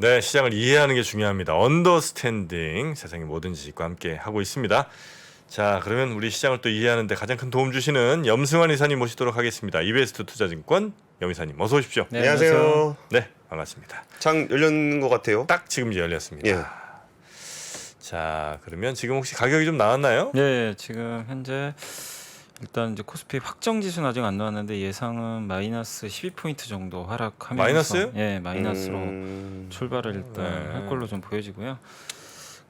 네, 시장을 이해하는 게 중요합니다. 언더스탠딩 세상의 모든 지식과 함께 하고 있습니다. 자, 그러면 우리 시장을 또 이해하는데 가장 큰 도움 주시는 염승환 이사님 모시도록 하겠습니다. 이베스트 투자증권 염 이사님 어서 오십시오. 네, 안녕하세요. 네, 반갑습니다. 장 열렸는 것 같아요. 딱 지금 이제 열렸습니다. 예. 자, 그러면 지금 혹시 가격이 좀 나왔나요? 네, 지금 현재 일단 이제 코스피 확정 지수는 아직 안 나왔는데 예상은 마이너스 12포인트 정도 하락하면서 마이너스요? 예, 마이너스로 음... 출발을 일단 네. 할 걸로 좀 보여지고요.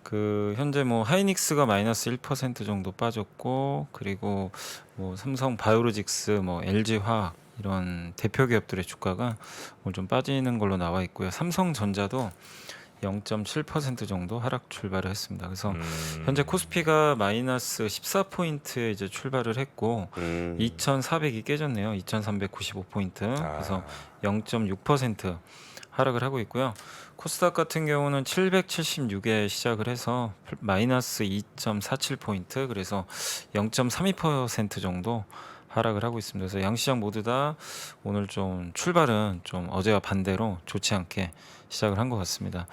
그 현재 뭐 하이닉스가 마이너스 1% 정도 빠졌고 그리고 뭐 삼성 바이오로직스 뭐 LG 화학 이런 대표 기업들의 주가가 오늘 좀 빠지는 걸로 나와 있고요. 삼성전자도 0.7% 정도 하락 출발을 했습니다. 그래서 현재 코스피가 마이너스 14포인트에 이제 출발을 했고 2,400이 깨졌네요. 2,395포인트. 그래서 0.6% 하락을 하고 있고요. 코스닥 같은 경우는 776에 시작을 해서 마이너스 2.47포인트 그래서 0.32% 정도 하락을 하고 있습니다. 그래서 양시장 모두 다 오늘 좀 출발은 좀 어제와 반대로 좋지 않게 시작을 한 것 같습니다.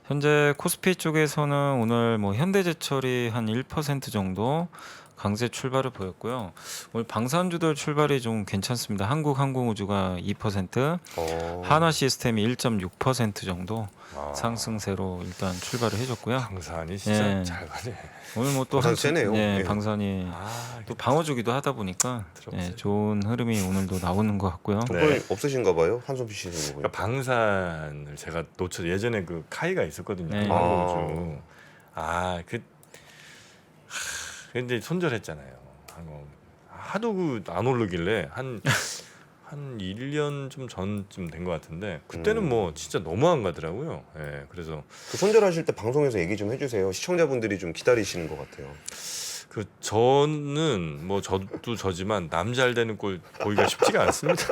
현재 코스피 쪽에서는 오늘 뭐 현대제철이 한 1% 정도 강세 출발을 보였고요. 오늘 방산주들 출발이 좀 괜찮습니다. 한국항공우주가 2%, 한화시스템이 1.6% 정도 상승세로 일단 출발을 해줬고요. 방산이 진짜 예. 잘 가네. 오늘 뭐 또 방산 세네요. 예, 예. 방산이 또 방어주기도 하다 보니까 들어보세요. 예, 좋은 흐름이 오늘도 나오는 것 같고요. 네. 조건이 없으신가 봐요. 한손 피시는 거 그러니까 보니까. 방산을 제가 예전에 그 카이가 있었거든요. 네. 항공우주. 근데 손절했잖아요. 하도 안 오르길래 한 1년 좀 전쯤 된 것 같은데 그때는 뭐 진짜 너무 안 가더라고요. 예, 그래서 그 손절하실 때 방송에서 얘기 좀 해주세요. 시청자분들이 좀 기다리시는 것 같아요. 저는 뭐 저도 저지만 남 잘 되는 꼴 보기가 쉽지가 않습니다.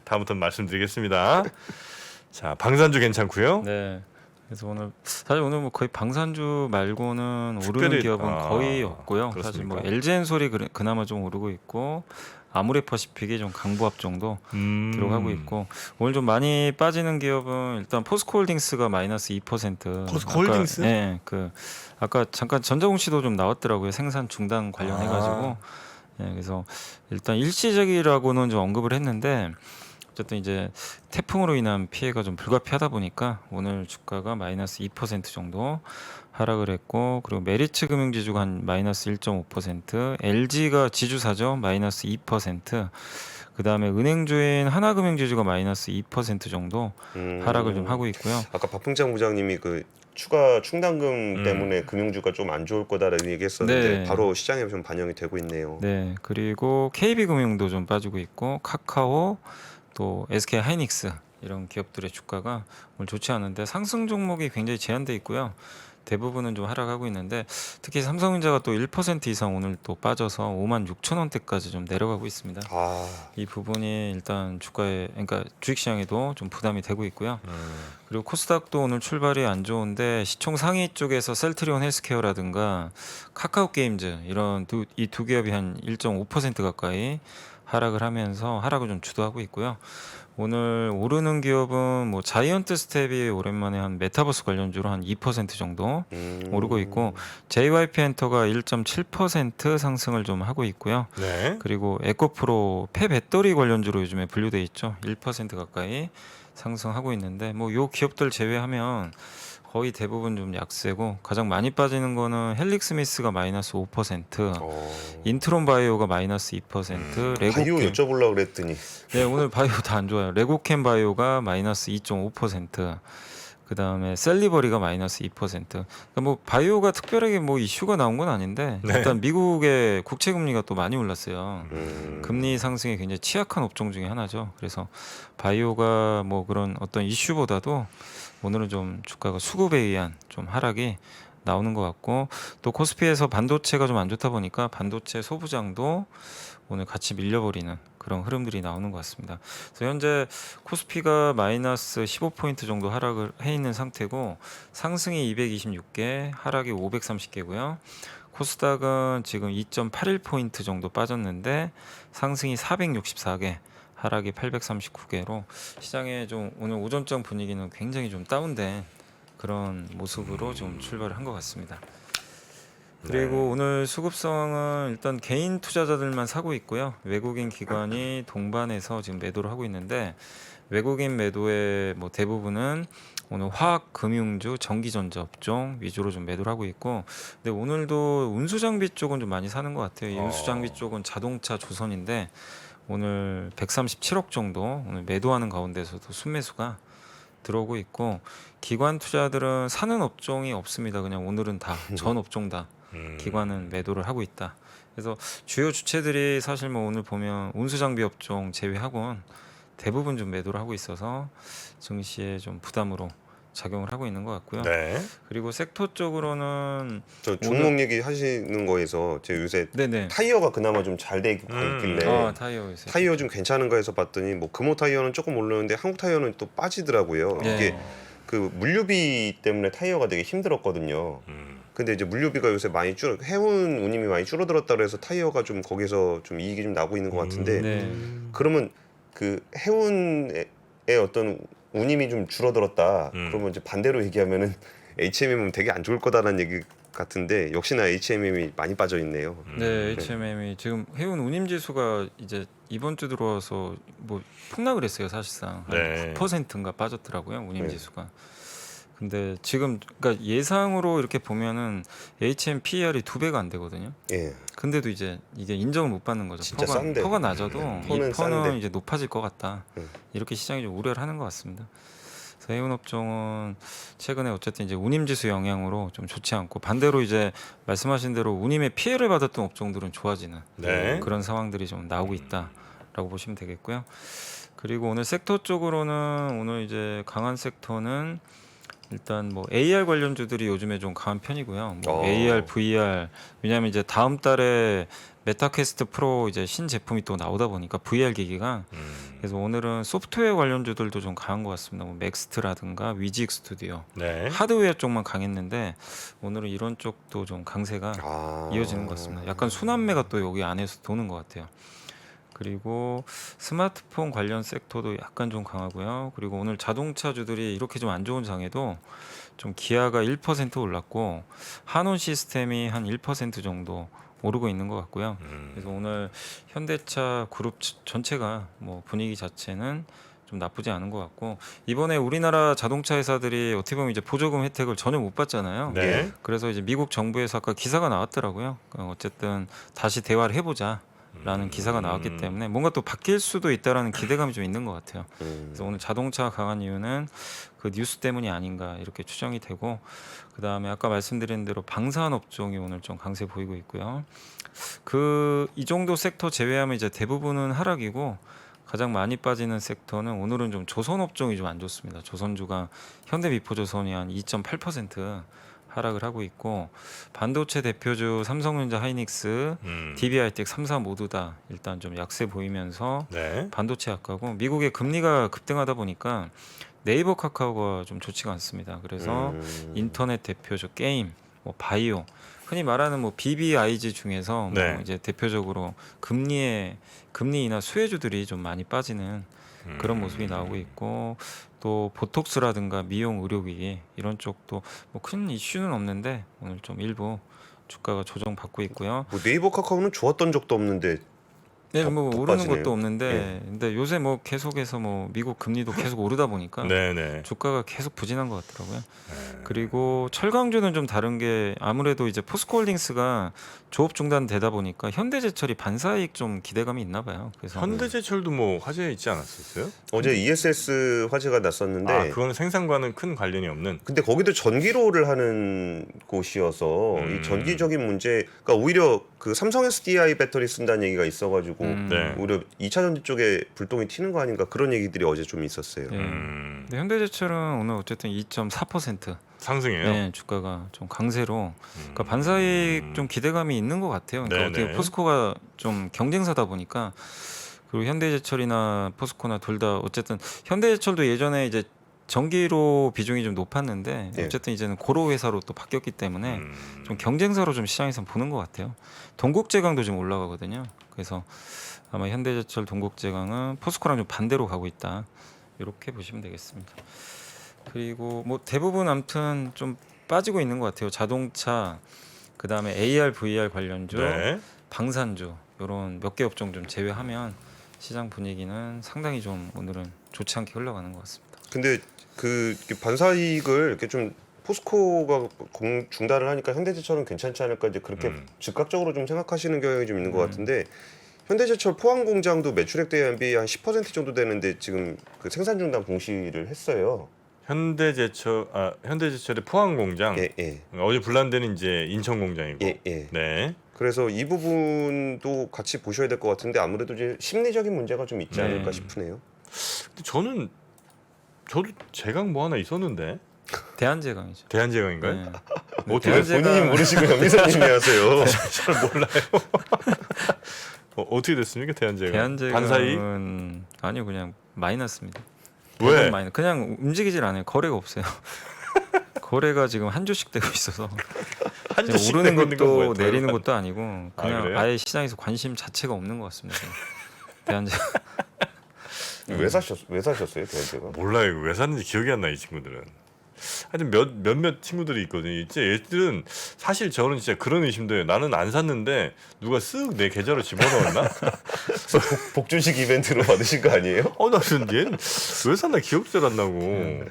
다음부터는 말씀드리겠습니다. 자, 방산주 괜찮고요. 네. 그래서 오늘 사실 오늘 뭐 거의 방산주 말고는 오르는 특별히- 기업은 거의 없고요. 사실 그렇습니까? 뭐 LG엔솔이 그나마 좀 오르고 있고 아모레퍼시픽이 좀 강보합 정도 기록하고 있고 오늘 좀 많이 빠지는 기업은 일단 포스코홀딩스가 마이너스 2%. 포스코홀딩스? 네, 아까 잠깐 전자공 씨도 좀 나왔더라고요. 생산 중단 관련해가지고. 예, 그래서 일단 일시적이라고는 좀 언급을 했는데 어쨌든 이제 태풍으로 인한 피해가 좀 불가피하다 보니까 오늘 주가가 마이너스 2% 정도 하락을 했고 그리고 메리츠 금융지주가 한 마이너스 1.5%, LG가 지주사죠 마이너스 2%, 그 다음에 은행주인 하나금융지주가 마이너스 2% 정도 하락을 좀 하고 있고요. 아까 박풍장 부장님이 그 추가 충당금 때문에 금융주가 좀 안 좋을 거다라는 얘기했었는데 네. 바로 시장에 좀 반영이 되고 있네요. 네, 그리고 KB금융도 좀 빠지고 있고 카카오 또 SK 하이닉스 이런 기업들의 주가가 오늘 좋지 않은데 상승 종목이 굉장히 제한돼 있고요. 대부분은 좀 하락하고 있는데 특히 삼성전자가 또 1% 이상 오늘 또 빠져서 56,000원대까지 좀 내려가고 있습니다. 이 부분이 일단 주가에 그러니까 주식시장에도 좀 부담이 되고 있고요. 그리고 코스닥도 오늘 출발이 안 좋은데 시총 상위 쪽에서 셀트리온 헬스케어라든가 카카오 게임즈 이런 이 두 기업이 한 1.5% 가까이 하락을 하면서 하락을 좀 주도하고 있고요. 오늘 오르는 기업은 뭐 자이언트 스텝이 오랜만에 한 메타버스 관련주로 한 2% 정도 오르고 있고 JYP 엔터가 1.7% 상승을 좀 하고 있고요. 네. 그리고 에코프로 폐배터리 관련주로 요즘에 분류돼 있죠. 1% 가까이 상승하고 있는데 뭐 요 기업들 제외하면 거의 대부분 좀 약세고 가장 많이 빠지는 거는 헬릭스미스가 마이너스 5%, 인트론 바이오가 마이너스 2%, 바이오 레고캠 여쭤보려고 그랬더니 네 오늘 바이오 다 안 좋아요. 레고캠 바이오가 마이너스 2.5%, 그 다음에 셀리버리가 마이너스 2%. 그러니까 뭐 바이오가 특별하게 뭐 이슈가 나온 건 아닌데 네. 일단 미국의 국채 금리가 또 많이 올랐어요. 음. 금리 상승에 굉장히 취약한 업종 중에 하나죠. 그래서 바이오가 뭐 그런 어떤 이슈보다도 오늘은 좀 주가가 수급에 의한 좀 하락이 나오는 것 같고 또 코스피에서 반도체가 좀 안 좋다 보니까 반도체 소부장도 오늘 같이 밀려버리는 그런 흐름들이 나오는 것 같습니다. 그래서 현재 코스피가 마이너스 15포인트 정도 하락을 해 있는 상태고 상승이 226개, 하락이 530개고요. 코스닥은 지금 2.81포인트 정도 빠졌는데 상승이 464개, 하락이 839개로 시장의 좀 오늘 오전장 분위기는 굉장히 좀 다운된 그런 모습으로 좀 출발을 한 것 같습니다. 그리고 네. 오늘 수급성은 일단 개인 투자자들만 사고 있고요. 외국인 기관이 동반해서 지금 매도를 하고 있는데 외국인 매도의 뭐 대부분은 오늘 화학, 금융주, 전기전자 업종 위주로 좀 매도를 하고 있고, 근데 오늘도 운수장비 쪽은 좀 많이 사는 것 같아요. 이 운수장비 쪽은 자동차, 조선인데 오늘 137억 정도 오늘 매도하는 가운데서도 순매수가 들어오고 있고, 기관 투자들은 사는 업종이 없습니다. 그냥 오늘은 다 전 업종 다 기관은 매도를 하고 있다. 그래서 주요 주체들이 사실 뭐 오늘 보면 운수장비 업종 제외하고는 대부분 좀 매도를 하고 있어서 증시에 좀 부담으로 작용을 하고 있는 것 같고요. 네. 그리고 섹터 쪽으로는 저 종목 얘기 하시는 거에서 제가 요새 네네. 타이어가 그나마 좀 잘 돼 있길래 타이어 타이어 좀 괜찮은가 해서 봤더니 뭐 금호 타이어는 조금 오르는데 한국 타이어는 또 빠지더라고요. 네. 이게 그 물류비 때문에 타이어가 되게 힘들었거든요. 근데 이제 물류비가 요새 많이 해운 운임이 많이 줄어들었다 그래서 타이어가 좀 거기서 좀 이익이 좀 나고 있는 것 같은데 네. 그러면 그 해운의 어떤 운임이 좀 줄어들었다. 그러면 이제 반대로 얘기하면은 HMM은 되게 안 좋을 거다라는 얘기 같은데 역시나 HMM이 많이 빠져 있네요. 네, HMM이 지금 해운 운임 지수가 이제 이번 주 들어와서 뭐 폭락을 했어요. 사실상 한 네. 9%인가 빠졌더라고요. 운임 네. 지수가. 근데 지금 그러니까 예상으로 이렇게 보면은 HM PER이 2배가 안 되거든요. 예. 근데도 이제 이게 인정을 못 받는 거죠. 진짜 싼데. 퍼가 낮아도 퍼는 이 퍼는 싼데. 이제 높아질 것 같다. 음. 이렇게 시장이 좀 우려를 하는 것 같습니다. 그래서 해운 업종은 최근에 어쨌든 이제 운임 지수 영향으로 좀 좋지 않고, 반대로 이제 말씀하신 대로 운임에 피해를 받았던 업종들은 좋아지는 네. 그런 상황들이 좀 나오고 있다라고 보시면 되겠고요. 그리고 오늘 섹터 쪽으로는 오늘 이제 강한 섹터는 일단 뭐 AR 관련주들이 요즘에 좀 강한 편이고요. 뭐 AR, VR, 왜냐하면 이제 다음 달에 메타퀘스트 프로 이제 신 제품이 또 나오다 보니까 VR 기기가, 그래서 오늘은 소프트웨어 관련주들도 좀 강한 것 같습니다. 뭐 맥스트라든가 위직 스튜디오, 네. 하드웨어 쪽만 강했는데 오늘은 이런 쪽도 좀 강세가 이어지는 것 같습니다. 약간 순환매가 또 여기 안에서 도는 것 같아요. 그리고 스마트폰 관련 섹터도 약간 좀 강하고요. 그리고 오늘 자동차주들이 이렇게 좀 안 좋은 장에도 좀 기아가 1% 올랐고 한온 시스템이 한 1% 정도 오르고 있는 것 같고요. 그래서 오늘 현대차 그룹 전체가 뭐 분위기 자체는 좀 나쁘지 않은 것 같고, 이번에 우리나라 자동차 회사들이 어떻게 보면 이제 보조금 혜택을 전혀 못 받잖아요. 네. 그래서 이제 미국 정부에서 아까 기사가 나왔더라고요. 어쨌든 다시 대화를 해보자. 라는 기사가 나왔기 때문에 뭔가 또 바뀔 수도 있다라는 기대감이 좀 있는 것 같아요. 그래서 오늘 자동차가 강한 이유는 그 뉴스 때문이 아닌가 이렇게 추정이 되고, 그 다음에 아까 말씀드린 대로 방사한 업종이 오늘 좀 강세 보이고 있고요. 그 이 정도 섹터 제외하면 이제 대부분은 하락이고, 가장 많이 빠지는 섹터는 오늘은 좀 조선 업종이 좀 안 좋습니다. 조선주가 현대미포조선이 한 2.8% 하락을 하고 있고, 반도체 대표주 삼성전자, 하이닉스, DB하이텍 3사 모두 다 일단 좀 약세 보이면서 네. 반도체 약하고, 미국의 금리가 급등하다 보니까 네이버 카카오가 좀 좋지가 않습니다. 그래서 인터넷 대표주 게임, 뭐 바이오, 흔히 말하는 뭐 BBIG 중에서 네. 뭐 이제 대표적으로 금리 인하 수혜주들이 좀 많이 빠지는 그런 모습이 나오고 있고, 또 보톡스라든가 미용 의료기기 이런 쪽도 뭐 큰 이슈는 없는데 오늘 좀 일부 주가가 조정받고 있고요. 뭐 네이버 카카오는 좋았던 적도 없는데 네, 더- 뭐 더 오르는 빠지네요. 것도 없는데, 근데 요새 뭐 계속해서 뭐 미국 금리도 계속 오르다 보니까 네네. 주가가 계속 부진한 것 같더라고요. 그리고 철강주는 좀 다른 게, 아무래도 이제 포스코홀딩스가 조업 중단되다 보니까 현대제철이 반사이익 좀 기대감이 있나 봐요. 그래서 현대제철도 뭐 화제 있지 않았었어요? 어제 ESS 화재가 났었는데 아, 그거는 생산과는 큰 관련이 없는. 근데 거기도 전기로를 하는 곳이어서 이 전기적인 문제, 그러니까 오히려 그 삼성 SDI 배터리 쓴다는 얘기가 있어가지고 네. 오히려 2차 전지 쪽에 불똥이 튀는 거 아닌가 그런 얘기들이 어제 좀 있었어요. 네. 근데 현대제철은 오늘 어쨌든 2.4% 상승해요. 네, 주가가 좀 강세로, 그러니까 반사이익 좀 기대감이 있는 것 같아요. 그러니까 네네. 어떻게 포스코가 좀 경쟁사다 보니까, 그리고 현대제철이나 포스코나 둘 다 어쨌든 현대제철도 예전에 이제 전기료 비중이 좀 높았는데 예. 어쨌든 이제는 고로 회사로 또 바뀌었기 때문에 좀 경쟁사로 좀 시장에서 보는 것 같아요. 동국제강도 지금 올라가거든요. 그래서 아마 현대제철, 동국제강은 포스코랑 좀 반대로 가고 있다. 이렇게 보시면 되겠습니다. 그리고 뭐 대부분 아무튼 좀 빠지고 있는 것 같아요. 자동차, 그 다음에 AR, VR 관련주, 네. 방산주 이런 몇 개 업종 좀 제외하면 시장 분위기는 상당히 좀 오늘은 좋지 않게 흘러가는 것 같습니다. 근데 그 이렇게 반사이익을 이렇게 좀 포스코가 중단을 하니까 현대제철은 괜찮지 않을까 이제 그렇게 즉각적으로 좀 생각하시는 경향이 좀 있는 것 같은데 현대제철 포항 공장도 매출액 대비 한 10% 정도 되는데 지금 그 생산 중단 공시를 했어요. 현대제철의 포항 공장. 예, 예. 어제 불난 데는 이제 인천 공장이고. 예, 예. 네. 그래서 이 부분도 같이 보셔야 될 것 같은데 아무래도 이제 심리적인 문제가 좀 있지 않을까 싶으네요. 근데 저도 제강 뭐 하나 있었는데 대한제강이죠. 대한제강인가요? 네. 뭐 어떻게 대한제강- 본인이 모르시고 연기사님이 하세요. 잘 몰라요. 어떻게 됐습니까 대한제강? 반사이? 대한제강은 아니요 그냥 마이너스입니다. 왜? 대부분 마이너스. 그냥 움직이질 않아요. 거래가 없어요. 거래가 지금 한 주씩 되고 있어서 한 지금 주씩 오르는 되고 있는 건 것도 뭐예요? 내리는 것도 아니고 아, 그냥 그래요? 아예 시장에서 관심 자체가 없는 것 같습니다. 대한제강. 왜 사셨어요, 대한제가? 몰라요. 이거 왜 샀는지 기억이 안 나 이 친구들은. 하여튼 몇몇 친구들이 있거든요. 이제 얘들은 사실 저는 진짜 그런 의심도 해요. 나는 안 샀는데 누가 쓱 내 계좌로 집어넣었나? 복주식 이벤트로 받으신 거 아니에요? 나는 얘는 왜 샀나 기억도 안 나고.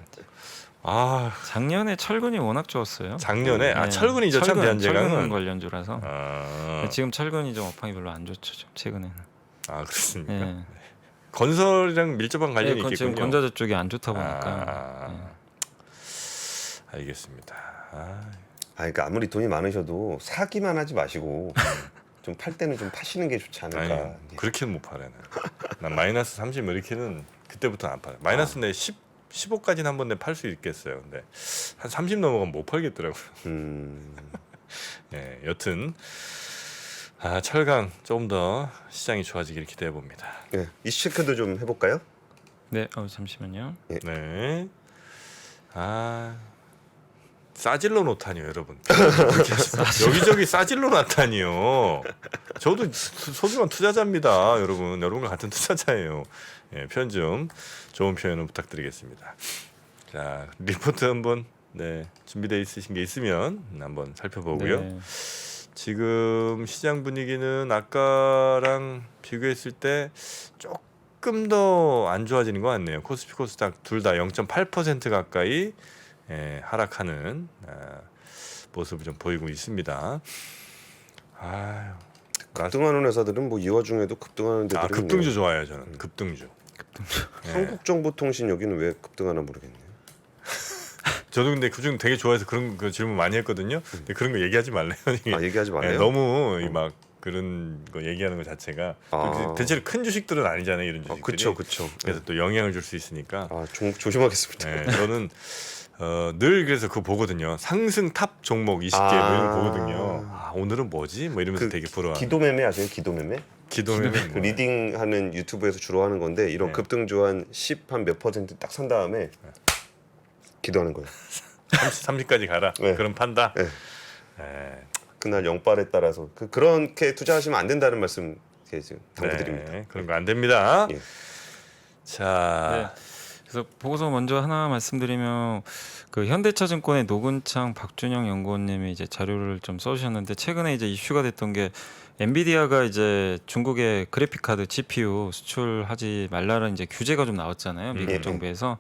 아 작년에 철근이 워낙 좋았어요. 작년에 네. 철근이죠 참 철근 대한제강은. 관련주라서. 아, 지금 철근이 좀 업황이 별로 안 좋죠. 좀 최근에는. 그렇습니까? 예. 건설이랑 밀접한 관련이 네, 지금 있겠군요. 건자재 쪽이 안 좋다 보니까. 아, 알겠습니다. 그러니까 아무리 돈이 많으셔도 사기만 하지 마시고 좀 팔 때는 좀 파시는 게 좋지 않을까. 아니, 그렇게는 못 팔아요. 난 마이너스 30 이렇게는 그때부터 안 팔아요. 마이너스 내 15까지는 한번 내 팔 수 있겠어요. 근데 한 30 넘어가면 못 팔겠더라고요. 예, 여튼 철강 조금 더 시장이 좋아지기를 기대해 봅니다. 네, 이슈 체크도 좀 해볼까요? 네, 잠시만요. 네. 싸질러 놓다니요, 여러분. 여기저기 싸질러 놨다니요. 저도 소중한 투자자입니다, 여러분. 여러분과 같은 투자자예요. 예, 표현 좀 좋은 표현을 부탁드리겠습니다. 자, 리포트 한번 준비되어 있으신 게 있으면 한번 살펴보고요. 네. 지금 시장 분위기는 아까랑 비교했을 때 조금 더 안 좋아지는 것 같네요. 코스피 코스닥 둘 다 0.8% 가까이 하락하는 모습을 좀 보이고 있습니다. 급등하는 회사들은 뭐 이 와중에도 급등하는 데들이 급등주 있네요. 좋아해요 저는. 급등주. 예. 한국정보통신 여기는 왜 급등하나 모르겠네요. 저도 근데 그중 되게 좋아해서 그런 그 질문 많이 했거든요. 근데 그런 거 얘기하지 말래요. 이게 얘기하지 말래요? 예, 너무 막 그런 거 얘기하는 것 자체가 대체로 큰 주식들은 아니잖아요 이런 주식들이. 그렇죠. 그래서 또 영향을 줄 수 있으니까. 조심하겠습니다. 저는 늘 그래서 그거 보거든요. 상승 탑 종목 20개 뭐 이런 거 보거든요. 오늘은 뭐지? 뭐 이러면서 되게 부러워. 기도매매 아세요? 기도매매? 기도매매. 그 리딩하는 유튜브에서 주로 하는 건데 이런 급등주 한 10 한 몇 퍼센트 딱 산 다음에 기도하는 거예요. 30까지 가라. 네. 그럼 판다. 네. 그날 영빨에 따라서 그렇게 투자하시면 안 된다는 말씀 지금 당부드립니다. 그런 거 안 됩니다. 예. 자, 그래서 보고서 먼저 하나 말씀드리면 그 현대차증권의 노근창 박준영 연구원님이 이제 자료를 좀 써주셨는데 최근에 이제 이슈가 됐던 게 엔비디아가 이제 중국의 그래픽 카드 GPU 수출하지 말라는 이제 규제가 좀 나왔잖아요. 미국 정부에서.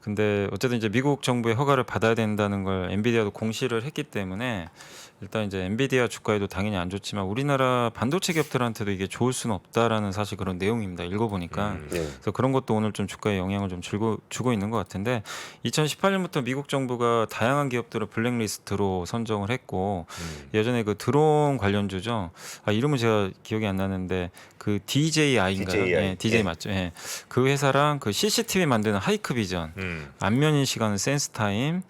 근데 어쨌든 이제 미국 정부의 허가를 받아야 된다는 걸 엔비디아도 공시를 했기 때문에 일단 이제 엔비디아 주가에도 당연히 안 좋지만 우리나라 반도체 기업들한테도 이게 좋을 수는 없다라는 사실 그런 내용입니다. 읽어보니까. 그래서 그런 것도 오늘 좀 주가에 영향을 좀 주고 있는 것 같은데 2018년부터 미국 정부가 다양한 기업들을 블랙리스트로 선정을 했고 예전에 그 드론 관련주죠. 이름은 제가 기억이 안 나는데 그 DJI인가요? DJI. DJ 맞죠? 예. 그 회사랑 그 CCTV 만드는 하이크비전, 안면 인식하는 센스타임,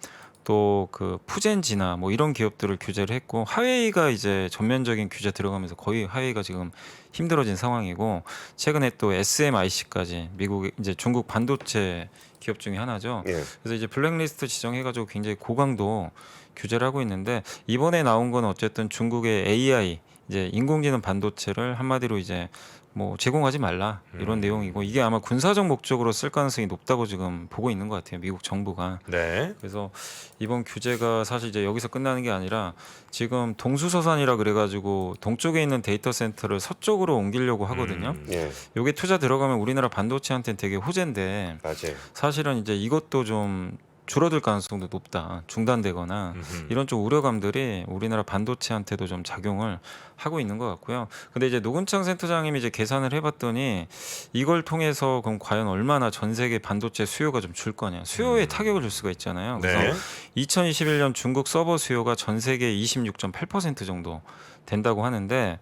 또 그 푸젠지나 뭐 이런 기업들을 규제를 했고 화웨이가 이제 전면적인 규제 들어가면서 거의 화웨이가 지금 힘들어진 상황이고 최근에 또 SMIC까지 미국 이제 중국 반도체 기업 중에 하나죠. 예. 그래서 이제 블랙리스트 지정해가지고 굉장히 고강도 규제를 하고 있는데 이번에 나온 건 어쨌든 중국의 AI 이제 인공지능 반도체를 한마디로 이제 뭐 제공하지 말라 이런 내용이고 이게 아마 군사적 목적으로 쓸 가능성이 높다고 지금 보고 있는 것 같아요. 미국 정부가. 네. 그래서 이번 규제가 사실 이제 여기서 끝나는 게 아니라 지금 동수서산이라 그래가지고 동쪽에 있는 데이터 센터를 서쪽으로 옮기려고 하거든요. 예. 요게 투자 들어가면 우리나라 반도체한테는 되게 호재인데 맞아요. 사실은 이제 이것도 좀 줄어들 가능성도 높다. 중단되거나 이런 쪽 우려감들이 우리나라 반도체한테도 좀 작용을 하고 있는 것 같고요. 근데 이제 노근창 센터장님이 이제 계산을 해봤더니 이걸 통해서 그럼 과연 얼마나 전 세계 반도체 수요가 좀 줄 거냐. 수요에 타격을 줄 수가 있잖아요. 그래서 네. 2021년 중국 서버 수요가 전 세계 26.8% 정도 된다고 하는데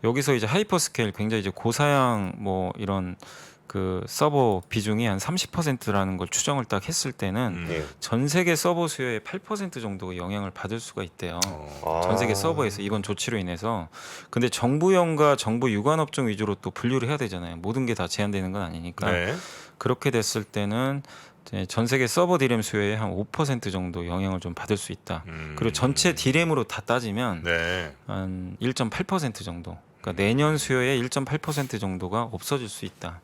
여기서 이제 하이퍼스케일 굉장히 이제 고사양 뭐 이런 그 서버 비중이 한 30%라는 걸 추정을 딱 했을 때는 예. 전 세계 서버 수요의 8% 정도가 영향을 받을 수가 있대요. 아. 전 세계 서버에서 이번 조치로 인해서. 근데 정부형과 정부 유관업종 위주로 또 분류를 해야 되잖아요. 모든 게 다 제한되는 건 아니니까. 네. 그렇게 됐을 때는 이제 전 세계 서버 디램 수요의 한 5% 정도 영향을 좀 받을 수 있다. 그리고 전체 디램으로 다 따지면 네. 한 1.8% 정도. 그러니까 내년 수요의 1.8% 정도가 없어질 수 있다.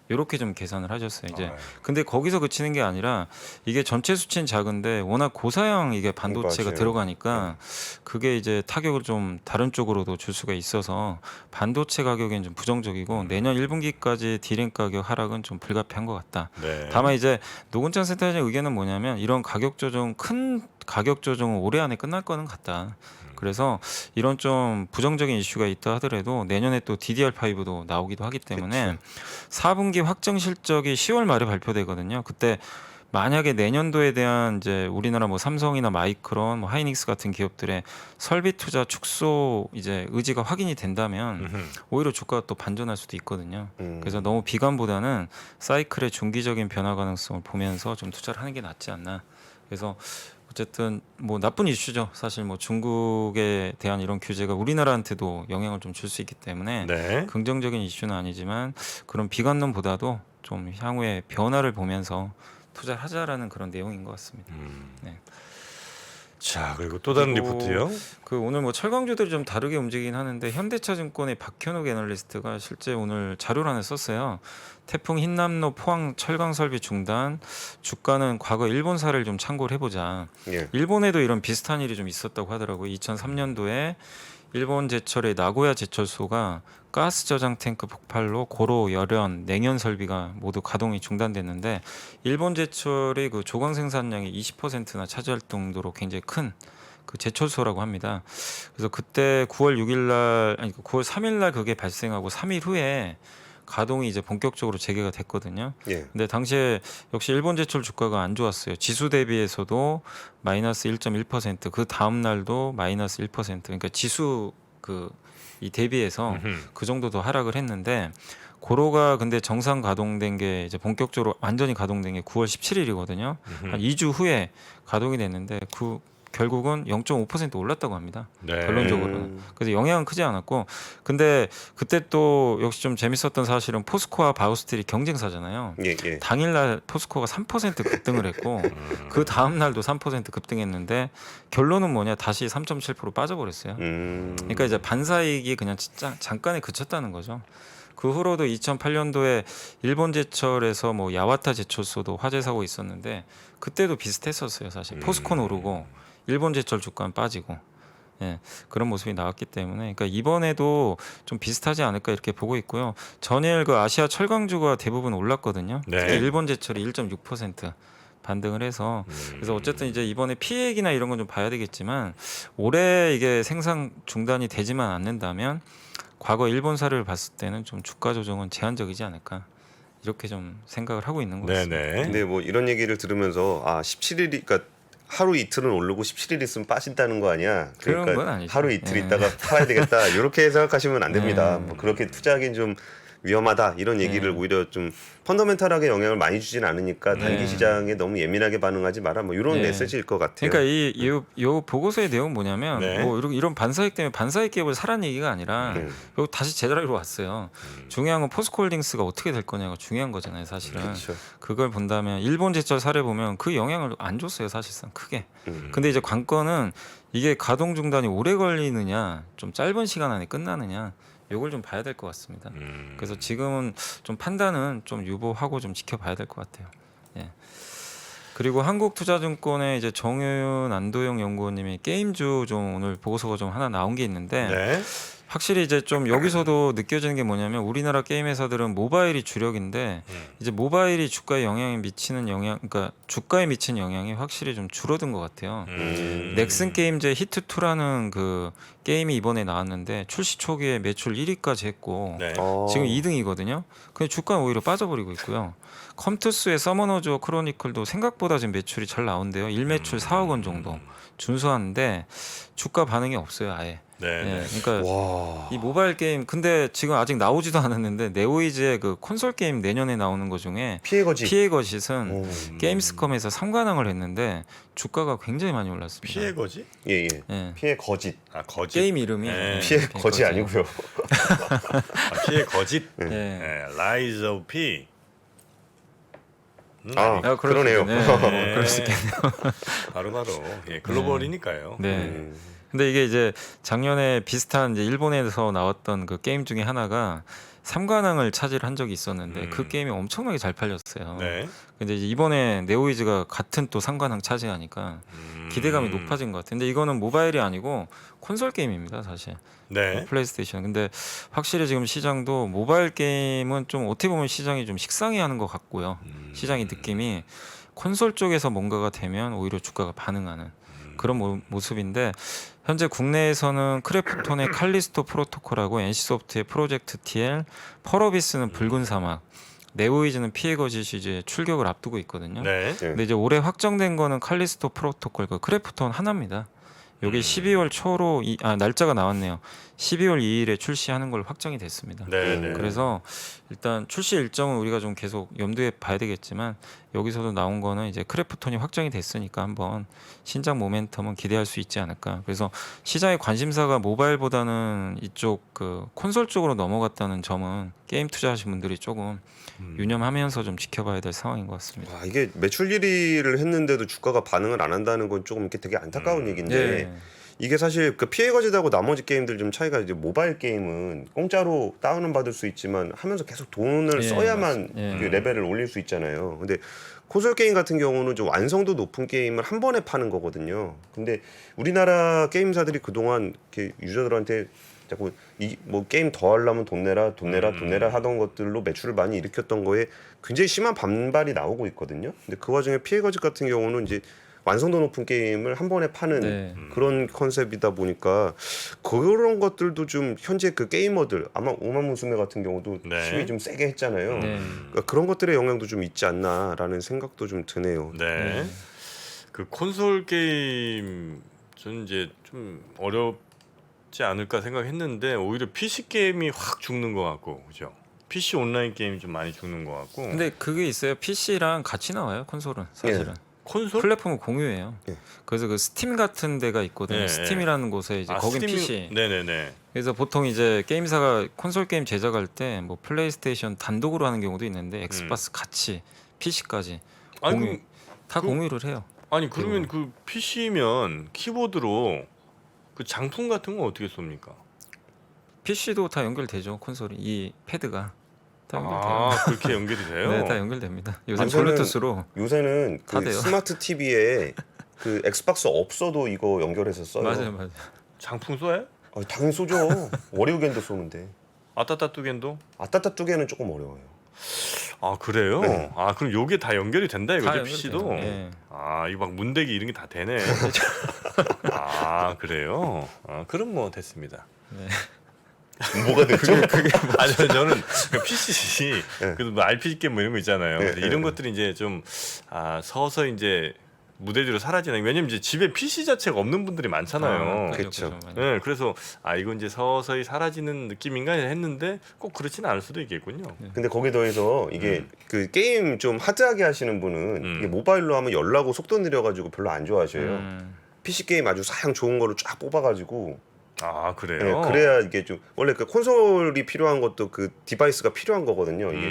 이렇게 좀 계산을 하셨어요. 이제 근데 거기서 그치는 게 아니라 이게 전체 수치는 작은데 워낙 고사양 이게 반도체가 맞아요. 들어가니까 그게 이제 타격을 좀 다른 쪽으로도 줄 수가 있어서 반도체 가격엔 좀 부정적이고 내년 1분기까지 디램 가격 하락은 좀 불가피한 것 같다. 네. 다만 이제 노근창 센터장의 의견은 뭐냐면 이런 가격 조정 큰 가격 조정은 올해 안에 끝날 거는 같다. 그래서 이런 좀 부정적인 이슈가 있다 하더라도 내년에 또 DDR5도 나오기도 하기 때문에 4분기 확정 실적이 10월 말에 발표되거든요. 그때 만약에 내년도에 대한 이제 우리나라 뭐 삼성이나 마이크론, 뭐 하이닉스 같은 기업들의 설비 투자 축소 이제 의지가 확인이 된다면 오히려 주가가 또 반전할 수도 있거든요. 그래서 너무 비관보다는 사이클의 중기적인 변화 가능성을 보면서 좀 투자를 하는 게 낫지 않나. 그래서 어쨌든 뭐 나쁜 이슈죠. 사실 뭐 중국에 대한 이런 규제가 우리나라한테도 영향을 좀 줄 수 있기 때문에 네. 긍정적인 이슈는 아니지만 그런 비관론보다도 좀 향후에 변화를 보면서 투자를 하자라는 그런 내용인 것 같습니다. 네. 자, 그리고 또 다른 그리고 리포트요. 그 오늘 뭐 철강주들이 좀 다르게 움직이긴 하는데 현대차증권의 박현욱 애널리스트가 실제 오늘 자료를 하나 썼어요. 태풍 흰남노 포항 철강 설비 중단, 주가는 과거 일본 사례를 좀 참고를 해보자. 예. 일본에도 이런 비슷한 일이 좀 있었다고 하더라고요. 2003년도에 일본 제철의 나고야 제철소가 가스 저장 탱크 폭발로 고로, 열연, 냉연 설비가 모두 가동이 중단됐는데 일본 제철의 그 조광 생산량이 20%나 차지할 정도로 굉장히 큰 그 제철소라고 합니다. 그래서 그때 9월 6일 날 아니 9월 3일 날 그게 발생하고 3일 후에 가동이 이제 본격적으로 재개가 됐거든요. 예. 근데 당시에 역시 일본 제철 주가가 안 좋았어요. 지수 대비해서도 마이너스 1.1%, 그 다음 날도 마이너스 1%. 그러니까 지수 그 이 대비해서 그 정도 더 하락을 했는데 고로가 근데 정상 가동된 게 이제 본격적으로 완전히 가동된 게 9월 17일이거든요. 한 2주 후에 가동이 됐는데 그 결국은 0.5% 올랐다고 합니다. 네. 결론적으로는. 그래서 영향은 크지 않았고, 근데 그때 또 역시 좀 재밌었던 사실은 포스코와 바우스틸이 경쟁사잖아요. 예. 예. 당일날 포스코가 3% 급등을 했고 그 다음 날도 3% 급등했는데 결론은 뭐냐 다시 3.7% 빠져버렸어요. 그러니까 이제 반사이익이 그냥 진짜 잠깐에 그쳤다는 거죠. 그 후로도 2008년도에 일본 제철에서 뭐 야와타 제철소도 화재 사고 있었는데 그때도 비슷했었어요. 사실 포스코는 오르고 일본 제철 주가는 빠지고 예, 그런 모습이 나왔기 때문에 그러니까 이번에도 좀 비슷하지 않을까 이렇게 보고 있고요. 전일 그 아시아 철강주가 대부분 올랐거든요. 네. 특히 일본 제철이 1.6% 반등을 해서 그래서 어쨌든 이제 이번에 피해액이나 이런 건 좀 봐야 되겠지만 올해 이게 생산 중단이 되지만 않는다면 과거 일본 사례를 봤을 때는 좀 주가 조정은 제한적이지 않을까 이렇게 좀 생각을 하고 있는 것 같습니다. 네네. 근데 뭐 이런 얘기를 들으면서 17일이 그러니까 하루 이틀은 오르고 17일 있으면 빠진다는 거 아니야? 그런 건 아니죠. 하루 이틀 예. 있다가 팔아야 되겠다. 이렇게 생각하시면 안 됩니다. 네. 뭐 그렇게 투자하기는 좀 위험하다 이런 얘기를 오히려 좀 펀더멘탈하게 영향을 많이 주진 않으니까 단기 시장에 너무 예민하게 반응하지 마라 뭐 이런 메시지일 것 같아요. 그러니까 이 보고서의 내용은 뭐냐면 네. 뭐 이런 반사익 때문에 반사익 기업을 사라는 얘기가 아니라 결국 다시 제자리로 왔어요. 중요한 건 포스코홀딩스가 어떻게 될 거냐가 중요한 거잖아요, 사실은. 그렇죠. 그걸 본다면 일본 제철 사례 보면 그 영향을 안 줬어요, 사실상 크게. 근데 이제 관건은 이게 가동 중단이 오래 걸리느냐, 좀 짧은 시간 안에 끝나느냐. 요걸 좀 봐야 될 것 같습니다. 그래서 지금은 좀 판단은 좀 유보하고 좀 지켜봐야 될 것 같아요. 예. 그리고 한국투자증권의 이제 정효윤 안도영 연구원님이 게임주 좀 오늘 보고서가 좀 하나 나온 게 있는데 네. 확실히 이제 좀 여기서도 느껴지는 게 뭐냐면 우리나라 게임 회사들은 모바일이 주력인데 이제 모바일이 주가에 영향이 미치는 영향, 그러니까 주가에 미치는 영향이 확실히 좀 줄어든 것 같아요. 넥슨 게임즈의 히트2라는 그 게임이 이번에 나왔는데 출시 초기에 매출 1위까지 했고 네. 지금 2등이거든요. 근데 주가는 오히려 빠져버리고 있고요. 컴투스의 서머너즈 크로니클도 생각보다 지금 매출이 잘 나온대요. 1매출 4억 원 정도 준수하는데 주가 반응이 없어요, 아예. 네. 예, 그러니까 와. 이 모바일 게임 근데 지금 아직 나오지도 않았는데 네오이즈의 그 콘솔 게임 내년에 나오는 거 중에 피해거지. 피해거짓은 게임스컴에서 3관왕을 했는데 주가가 굉장히 많이 올랐습니다. 피해 거지? 예. 예. 피해 거짓. 아 거짓. 게임 이름이 네. 피해 거지 아니고요. 아, 피해 거짓. 예. 네. 라이즈 오브 피. 아, 아, 그러네요. 네. 그럴 수 있겠네요. 바로 예, 글로벌이니까요. 네. 근데 이게 이제 작년에 비슷한 이제 일본에서 나왔던 그 게임 중에 하나가 3관왕을 차지한 적이 있었는데 그 게임이 엄청나게 잘 팔렸어요. 네. 근데 이제 이번에 네오이즈가 같은 또 3관왕 차지하니까 기대감이 높아진 것 같아요. 근데 이거는 모바일이 아니고 콘솔 게임입니다, 사실. 네. 플레이스테이션. 근데 확실히 지금 시장도 모바일 게임은 좀 어떻게 보면 시장이 좀 식상해하는 것 같고요. 시장의 느낌이 콘솔 쪽에서 뭔가가 되면 오히려 주가가 반응하는 그런 모습인데 현재 국내에서는 크래프톤의 칼리스토 프로토콜하고 NC소프트의 프로젝트 TL, 펄어비스는 붉은 사막, 네오이즈는 피해 거짓이 이제 출격을 앞두고 있거든요. 네. 근데 이제 올해 확정된 거는 칼리스토 프로토콜, 그 크래프톤 하나입니다. 여기 12월 초로 날짜가 나왔네요. 12월 2일에 출시하는 걸 확정이 됐습니다. 네. 네. 그래서 일단 출시 일정은 우리가 좀 계속 염두에 봐야 되겠지만 여기서도 나온 거는 이제 크래프톤이 확정이 됐으니까 한번 신작 모멘텀은 기대할 수 있지 않을까. 그래서 시장의 관심사가 모바일보다는 이쪽 그 콘솔 쪽으로 넘어갔다는 점은 게임 투자하신 분들이 조금 유념하면서 좀 지켜봐야 될 상황인 것 같습니다. 와, 이게 매출 1위를 했는데도 주가가 반응을 안 한다는 건 조금 이렇게 되게 안타까운 얘기인데 네. 이게 사실 그 피해 거짓하고 나머지 게임들 좀 차이가 이제 모바일 게임은 공짜로 다운은 받을 수 있지만 하면서 계속 돈을 예, 써야만 맞습니다. 예. 그 레벨을 올릴 수 있잖아요. 근데 콘솔 게임 같은 경우는 좀 완성도 높은 게임을 한 번에 파는 거거든요. 근데 우리나라 게임사들이 그동안 이렇게 유저들한테 자꾸 뭐 게임 더 하려면 돈 내라 하던 것들로 매출을 많이 일으켰던 거에 굉장히 심한 반발이 나오고 있거든요. 근데 그 와중에 피해 거짓 같은 경우는 이제 완성도 높은 게임을 한 번에 파는 네. 그런 컨셉이다 보니까 그런 것들도 좀 현재 그 게이머들 아마 오만무스메 같은 경우도 네. 시위 좀 세게 했잖아요. 네. 그러니까 그런 것들의 영향도 좀 있지 않나라는 생각도 좀 드네요. 네. 그 콘솔 게임 저는 이제 좀 어렵지 않을까 생각했는데 오히려 PC 게임이 확 죽는 것 같고, 그죠? PC 온라인 게임이 좀 많이 죽는 것 같고. 근데 그게 있어요. PC랑 같이 나와요. 콘솔은 사실은. 콘솔? 플랫폼은 공유예요. 예. 그래서 그 스팀 같은 데가 있거든요. 네, 스팀이라는 곳에 이제 거긴 스팀이- PC. 네네네. 그래서 보통 이제 게임사가 콘솔 게임 제작할 때 뭐 플레이스테이션 단독으로 하는 경우도 있는데 엑스박스 같이 PC까지 아니, 공유 다 그- 공유를 해요. 아니 그러면 그 PC면 키보드로 그 장풍 같은 건 어떻게 쏩니까? PC도 다 연결되죠. 콘솔이 이 패드가 다 연결돼요. 아 그렇게 연결이 돼요? 네, 다 연결됩니다. 요새 요새는- 블루투스로 요새는 다 그 돼요. 스마트 TV에 그 엑스박스 없어도 이거 연결해서 써요. 맞아요. 장풍 쏴요? 당연히 쏘죠. 워리우겐도 쏘는데. 아따따뚜겐도? 아따따 뚜개는 조금 어려워요. 아 그래요? 네. 아 그럼 요게 다 연결이 된다 다 이거죠 PC도? 연결돼요. 예. 아 이거 막 문대기 이런 게 다 되네. 아 그래요? 아 그럼 뭐 됐습니다. 네. 뭐가 됐죠? 아니 저는 그 PC 네. 그래도 뭐 RPG 게임 뭐 이런 거 있잖아요. 네, 근데 네, 이런 네. 것들이 이제 좀 서서 이제 무대지로 사라지는. 왜냐면 이제 집에 PC 자체가 없는 분들이 많잖아요. 그렇죠. 네, 그래서 이건 이제 서서히 사라지는 느낌인가 했는데 꼭 그렇지는 않을 수도 있겠군요. 근데 거기에 더해서 이게 그 게임 좀 하드하게 하시는 분은 이게 모바일로 하면 열나고 속도 느려가지고 별로 안 좋아하셔요. PC 게임 아주 사양 좋은 거를 쫙 뽑아가지고 아 그래요? 네, 그래야 이게 좀 원래 그 콘솔이 필요한 것도 그 디바이스가 필요한 거거든요. 이게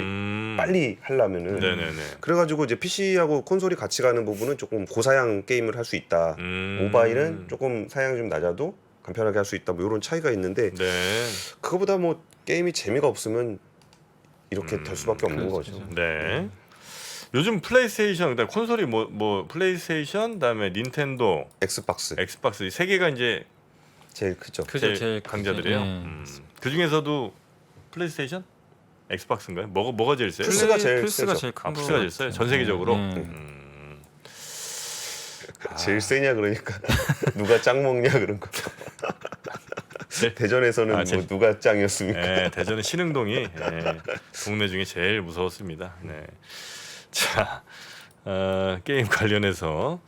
빨리 하려면은. 네네네. 그래가지고 이제 PC하고 콘솔이 같이 가는 부분은 조금 고사양 게임을 할 수 있다. 모바일은 조금 사양이 좀 낮아도 간편하게 할 수 있다. 뭐 이런 차이가 있는데 네. 그거보다 뭐 게임이 재미가 없으면 이렇게 될 수밖에 없는 그렇죠. 거죠. 네. 요즘 플레이스테이션, 그다음 콘솔이 뭐 플레이스테이션, 그다음에 닌텐도, 엑스박스 엑스박스 이 세 개가 이제 제일 크죠. 그죠, 제일 크지. 강자들이에요. 네. 그 중에서도 플레이스테이션, 엑스박스인가요? 뭐가 제일 세요? 플스가 제일 플스가 세죠. 제일 큰 거. 플스가 제일 세요. 전 세계적으로. 네. 제일 세냐 그러니까 누가 짱 먹냐 그런 거. 대전에서는 뭐 제일- 누가 짱이었습니까? 네, 대전은 신흥동이 동네 중에 제일 무서웠습니다. 네. 자, 게임 관련해서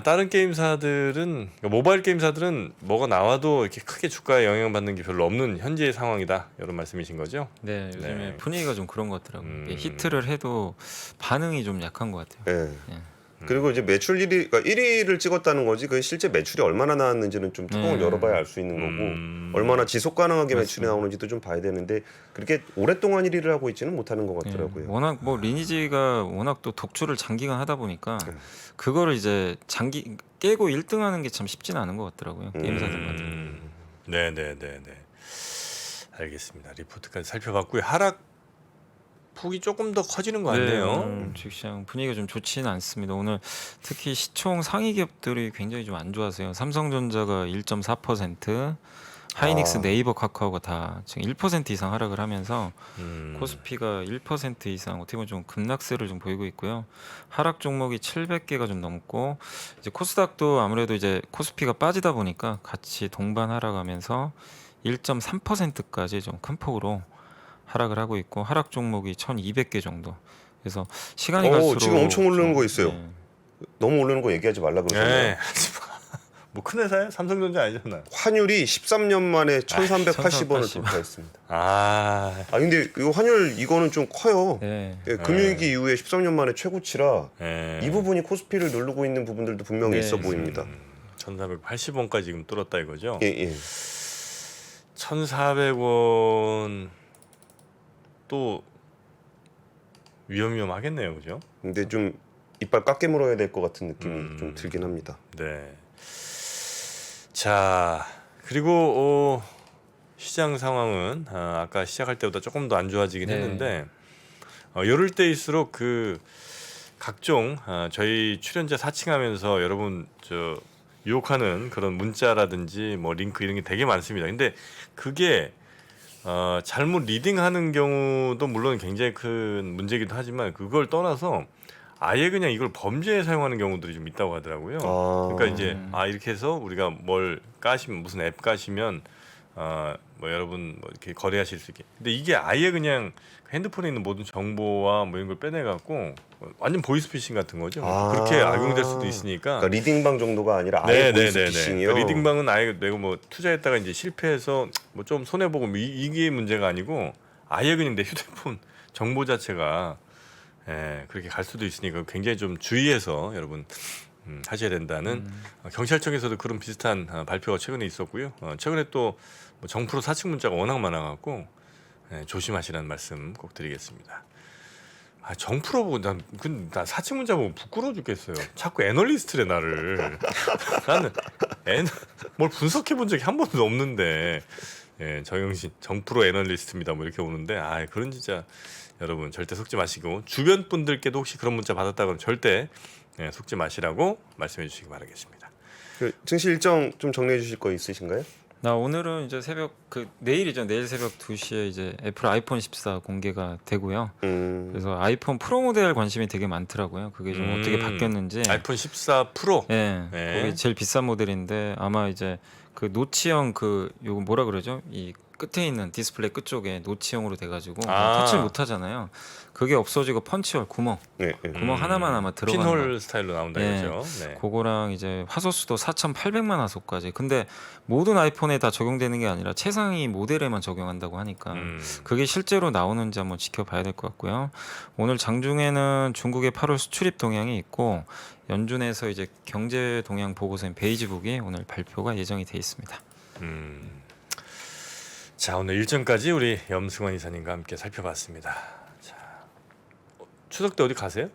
다른 게임사들은 모바일 게임사들은 뭐가 나와도 이렇게 크게 주가에 영향받는 게 별로 없는 현재의 상황이다. 이런 말씀이신 거죠? 네, 요즘에 네. 분위기가 좀 그런 것 같더라고요. 이게 히트를 해도 반응이 좀 약한 것 같아요. 네. 예. 그리고 이제 매출 1위, 그러니까 1위를 찍었다는 거지 그 실제 매출이 얼마나 나왔는지는 좀 뚜껑을 열어봐야 알 수 있는 거고 얼마나 지속 가능하게 매출이 맞습니다. 나오는지도 좀 봐야 되는데 그렇게 오랫동안 1위를 하고 있지는 못하는 것 예. 같더라고요. 워낙 뭐 리니지가 워낙 또 독주를 장기간 하다 보니까 그거를 이제 장기 깨고 1등하는 게 참 쉽지는 않은 것 같더라고요. 게임사들마다. 네네네네. 알겠습니다. 리포트까지 살펴봤고요. 하락 폭이 조금 더 커지는 것 같네요. 주식시장 분위기가 좀 좋지는 않습니다. 오늘 특히 시총 상위 기업들이 굉장히 좀 안 좋아서요. 삼성전자가 1.4%, 하이닉스, 네이버, 카카오가 다 지금 1% 이상 하락을 하면서 코스피가 1% 이상 어떻게 보면 좀 급락세를 좀 보이고 있고요. 하락 종목이 700개가 좀 넘고 이제 코스닥도 아무래도 이제 코스피가 빠지다 보니까 같이 동반 하락하면서 1.3%까지 좀 큰 폭으로 하락을 하고 있고 하락 종목이 1,200개 정도. 그래서 시간이 갈수록 지금 엄청 오르는 거 좀, 있어요. 네. 너무 오르는 거 얘기하지 말라 그러잖아요. 네. 뭐 큰 회사예요? 삼성전자 아니잖아요. 환율이 13년 만에 1,380원을 1380. 돌파했습니다. 근데 근데 이 환율 이거는 좀 커요. 네. 예, 금융위기 이후에 13년 만에 최고치라 네. 이 부분이 코스피를 누르고 있는 부분들도 분명히 네. 있어 보입니다. 1,480원까지 지금 뚫었다 이거죠? 예, 예. 1,400원 또 위험하겠네요, 그죠? 근데 좀 이빨 깎게 물어야 될 것 같은 느낌이 좀 들긴 합니다. 네. 자, 그리고 시장 상황은 아까 시작할 때보다 조금 더 안 좋아지긴 네. 했는데 이럴 때일수록 그 각종 저희 출연자 사칭하면서 여러분 유혹하는 그런 문자라든지 뭐 링크 이런 게 되게 많습니다. 근데 그게 잘못 리딩하는 경우도 물론 굉장히 큰 문제이기도 하지만 그걸 떠나서 아예 그냥 이걸 범죄에 사용하는 경우들이 좀 있다고 하더라고요. 그러니까 이제 이렇게 해서 우리가 뭘 까시면 무슨 앱 까시면 뭐 여러분 뭐 이렇게 거래하실 수 있게. 근데 이게 아예 그냥 핸드폰에 있는 모든 정보와 뭐 이런 걸 빼내 갖고 완전 보이스피싱 같은 거죠. 그렇게 악용될 수도 있으니까. 그러니까 리딩방 정도가 아니라 아예 보이스피싱이요. 그러니까 리딩방은 아예 내가 뭐 투자했다가 이제 실패해서 뭐 좀 손해 보고 이게 문제가 아니고 아예 그냥 내 휴대폰 정보 자체가 그렇게 갈 수도 있으니까 굉장히 좀 주의해서 여러분 하셔야 된다는 경찰청에서도 그런 비슷한 발표가 최근에 있었고요. 최근에 또뭐 정프로 사칭 문자가 워낙 많아갖고 조심하시라는 말씀 꼭 드리겠습니다. 정프로 보고 난 사칭 문자 보고 부끄러워 죽겠어요. 자꾸 애널리스트래 나를. 나는 뭘 분석해 본 적이 한 번도 없는데 정영신 정프로 애널리스트입니다. 뭐 이렇게 오는데 그런 진짜 여러분 절대 속지 마시고 주변 분들께도 혹시 그런 문자 받았다 그러면 절대 속지 마시라고 말씀해 주시기 바라겠습니다. 그 증시 일정 좀 정리해 주실 거 있으신가요? 나 오늘은 이제 내일이죠. 내일 새벽 2시에 이제 애플 아이폰 14 공개가 되고요. 그래서 아이폰 프로 모델 관심이 되게 많더라고요. 그게 좀 어떻게 바뀌었는지. 아이폰 14 프로. 네. 그게 제일 비싼 모델인데 아마 이제 그 노치형 그 요거 뭐라 그러죠? 이 끝에 있는 디스플레이 끝쪽에 노치형으로 돼가지고 터치를 못 하잖아요. 그게 없어지고 펀치홀 구멍 네, 네. 구멍 하나만 아마 들어가는 핀홀 거. 스타일로 나온다 네. 이거죠. 네. 그거랑 이제 화소수도 4,800만 화소까지. 근데 모든 아이폰에 다 적용되는 게 아니라 최상위 모델에만 적용한다고 하니까 그게 실제로 나오는지 한번 지켜봐야 될 것 같고요. 오늘 장중에는 중국의 8월 수출입 동향이 있고 연준에서 이제 경제 동향 보고서인 베이지북이 오늘 발표가 예정이 돼 있습니다. 자, 오늘 일정까지 우리 염승환 이사님과 함께 살펴봤습니다. 자, 추석 때 어디 가세요?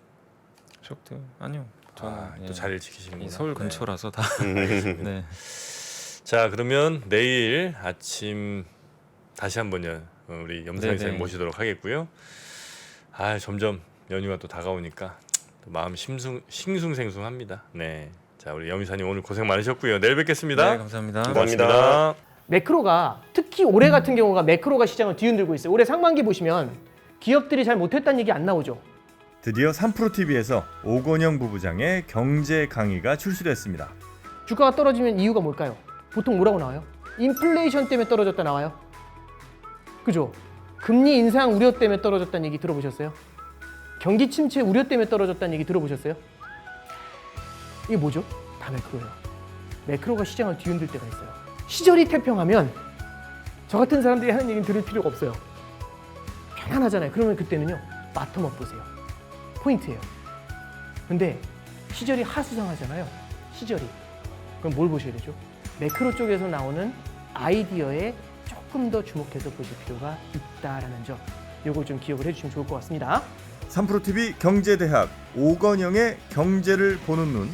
쇼트 아니요. 저는 또 자리를 지키시는구나. 이 서울 네. 근처라서 다. 네. 자, 그러면 내일 아침 다시 한번요 우리 염승환 네네. 이사님 모시도록 하겠고요. 아, 점점 연휴가 또 다가오니까 또 마음 싱숭생숭합니다. 네. 자, 우리 염 이사님 오늘 고생 많으셨고요. 내일 뵙겠습니다. 네, 감사합니다. 감사합니다. 매크로가 특히 올해 같은 경우가 매크로가 시장을 뒤흔들고 있어요. 올해 상반기 보시면 기업들이 잘 못했다는 얘기 안 나오죠. 드디어 3프로TV에서 오건영 부부장의 경제 강의가 출시됐습니다. 주가가 떨어지면 이유가 뭘까요? 보통 뭐라고 나와요? 인플레이션 때문에 떨어졌다 나와요. 그죠? 금리 인상 우려 때문에 떨어졌다는 얘기 들어보셨어요? 경기 침체 우려 때문에 떨어졌다는 얘기 들어보셨어요? 이게 뭐죠? 다 매크로예요. 매크로가 시장을 뒤흔들 때가 있어요. 시절이 태평하면 저 같은 사람들이 하는 얘기는 들을 필요가 없어요. 편안하잖아요. 그러면 그때는요. 바텀업 보세요. 포인트예요. 근데 시절이 하수상하잖아요. 시절이. 그럼 뭘 보셔야 되죠? 매크로 쪽에서 나오는 아이디어에 조금 더 주목해서 보실 필요가 있다라는 점. 요걸 좀 기억을 해주시면 좋을 것 같습니다. 3프로TV 경제대학 오건영의 경제를 보는 눈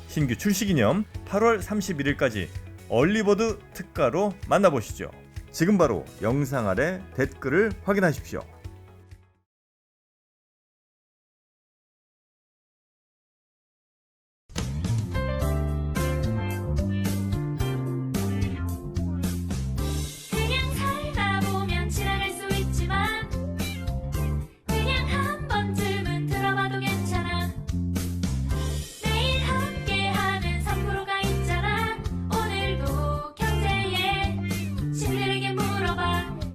신규 출시 기념 8월 31일까지 얼리버드 특가로 만나보시죠. 지금 바로 영상 아래 댓글을 확인하십시오.